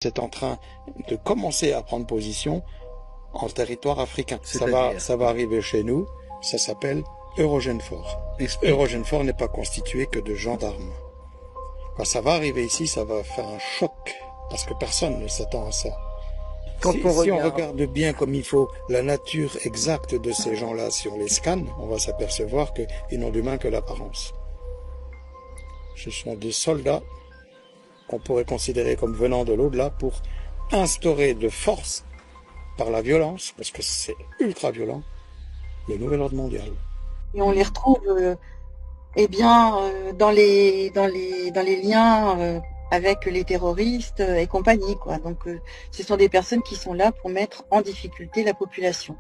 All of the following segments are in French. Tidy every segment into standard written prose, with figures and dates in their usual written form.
C'est en train de commencer à prendre position en territoire africain. Ça va arriver chez nous, ça s'appelle Eurogenfor. Eurogenfor n'est pas constitué que de gendarmes. Quand ça va arriver ici, ça va faire un choc, parce que personne ne s'attend à ça. Si on regarde bien comme il faut la nature exacte de ces gens-là, si on les scanne, on va s'apercevoir qu'ils n'ont d'humain que l'apparence. Ce sont des soldats qu'on pourrait considérer comme venant de l'au-delà pour instaurer de force, par la violence, parce que c'est ultra violent, le nouvel ordre mondial. Et on les retrouve dans les liens avec les terroristes et compagnie, quoi. Donc ce sont des personnes qui sont là pour mettre en difficulté la population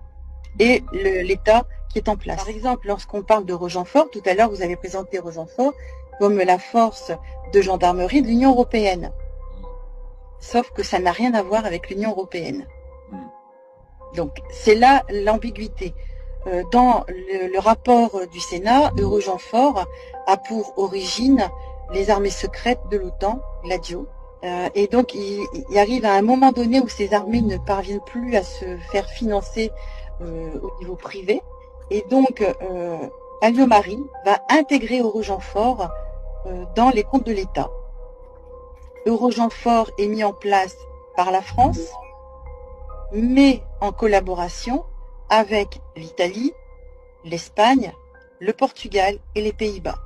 et l'État qui est en place. Par exemple, lorsqu'on parle de Rogenfort, tout à l'heure vous avez présenté Rogenfort comme la force de gendarmerie de l'Union européenne. Sauf que ça n'a rien à voir avec l'Union européenne. Donc c'est là l'ambiguïté. Dans le rapport du Sénat, Eurogenfor a pour origine les armées secrètes de l'OTAN, l'ADIO. Et donc il arrive à un moment donné où ces armées ne parviennent plus à se faire financer au niveau privé. Et donc Alliot-Marie va intégrer Eurogenfor dans les comptes de l'État. Eurogenfor est mis en place par la France, mais en collaboration avec l'Italie, l'Espagne, le Portugal et les Pays-Bas.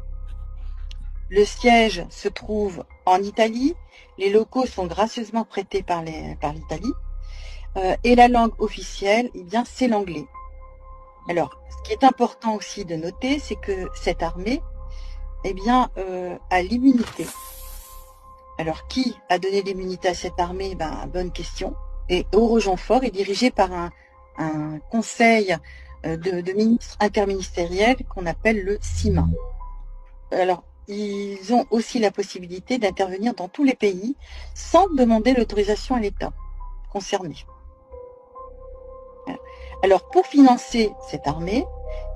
Le siège se trouve en Italie, les locaux sont gracieusement prêtés par l'Italie, et la langue officielle, eh bien, c'est l'anglais. Alors, ce qui est important aussi de noter, c'est que cette armée, eh bien, a l'immunité. Alors, qui a donné l'immunité à cette armée? Bonne question. Et Eurogenfor est dirigé par un conseil de ministres interministériels qu'on appelle le CIMA. Alors, ils ont aussi la possibilité d'intervenir dans tous les pays sans demander l'autorisation à l'État concerné. Alors, pour financer cette armée,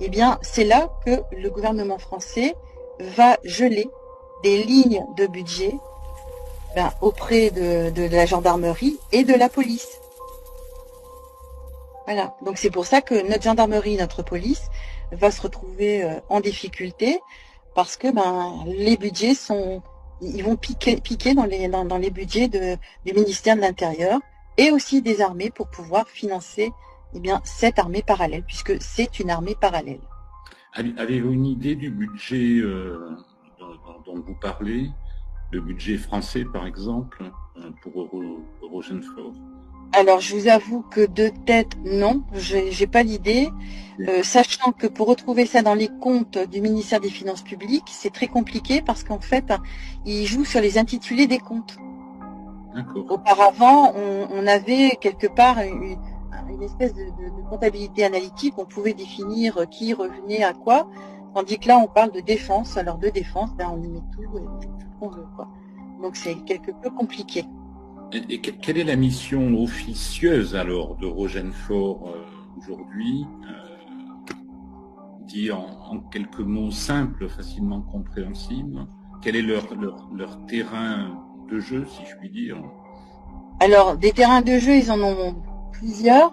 eh bien, c'est là que le gouvernement français va geler des lignes de budget auprès de la gendarmerie et de la police. Voilà, donc c'est pour ça que notre gendarmerie, notre police va se retrouver en difficulté parce que les budgets ils vont piquer dans les budgets du ministère de l'Intérieur et aussi des armées pour pouvoir financer cette armée parallèle, puisque c'est une armée parallèle. Avez-vous une idée du budget dont vous parlez, le budget français par exemple, pour Eurogenfor? Alors, je vous avoue que de tête, non, j'ai pas l'idée, sachant que pour retrouver ça dans les comptes du ministère des Finances publiques, c'est très compliqué parce qu'en fait, ils jouent sur les intitulés des comptes. Auparavant, on avait quelque part une espèce de comptabilité analytique, on pouvait définir qui revenait à quoi, tandis que là, on parle de défense. Alors, de défense, on y met tout qu'on veut, quoi. Donc, c'est quelque peu compliqué. Et quelle est la mission officieuse alors de Rogenfor aujourd'hui, dit en quelques mots simples, facilement compréhensibles? Quel est leur terrain de jeu, si je puis dire? Alors, des terrains de jeu, ils en ont plusieurs.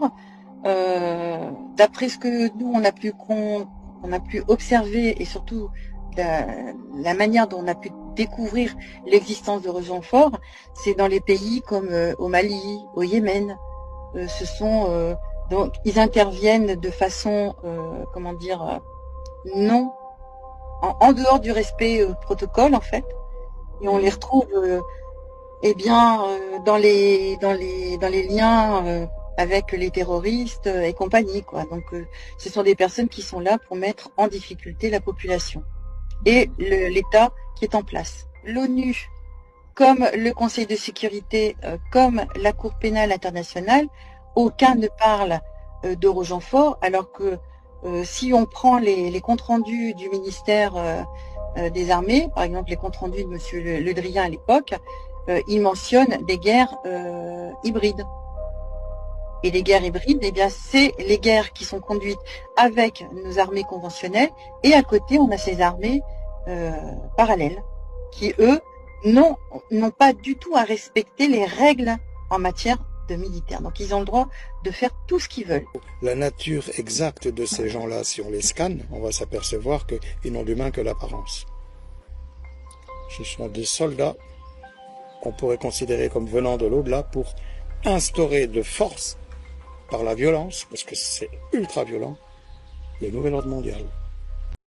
D'après ce que nous, on a pu observer, et surtout la manière dont on a pu découvrir l'existence de Rogenfor, c'est dans les pays comme au Mali, au Yémen. Donc ils interviennent de façon, non, en dehors du respect protocole en fait, et on les retrouve, dans les liens avec les terroristes et compagnie, quoi. Donc ce sont des personnes qui sont là pour mettre en difficulté la population et l'État qui est en place. L'ONU, comme le Conseil de sécurité, comme la Cour pénale internationale, aucun ne parle d'Eurogenfor, alors que si on prend les comptes rendus du ministère des Armées, par exemple les comptes rendus de Monsieur Le Drian à l'époque, il mentionne des guerres hybrides. Et les guerres hybrides, c'est les guerres qui sont conduites avec nos armées conventionnelles, et à côté, on a ces armées parallèles, qui, eux, n'ont pas du tout à respecter les règles en matière de militaire. Donc ils ont le droit de faire tout ce qu'ils veulent. La nature exacte de ces gens-là, si on les scanne, on va s'apercevoir qu'ils n'ont d'humain que l'apparence. Ce sont des soldats qu'on pourrait considérer comme venant de l'au-delà pour instaurer de force, par la violence, parce que c'est ultra violent, le nouvel ordre mondial.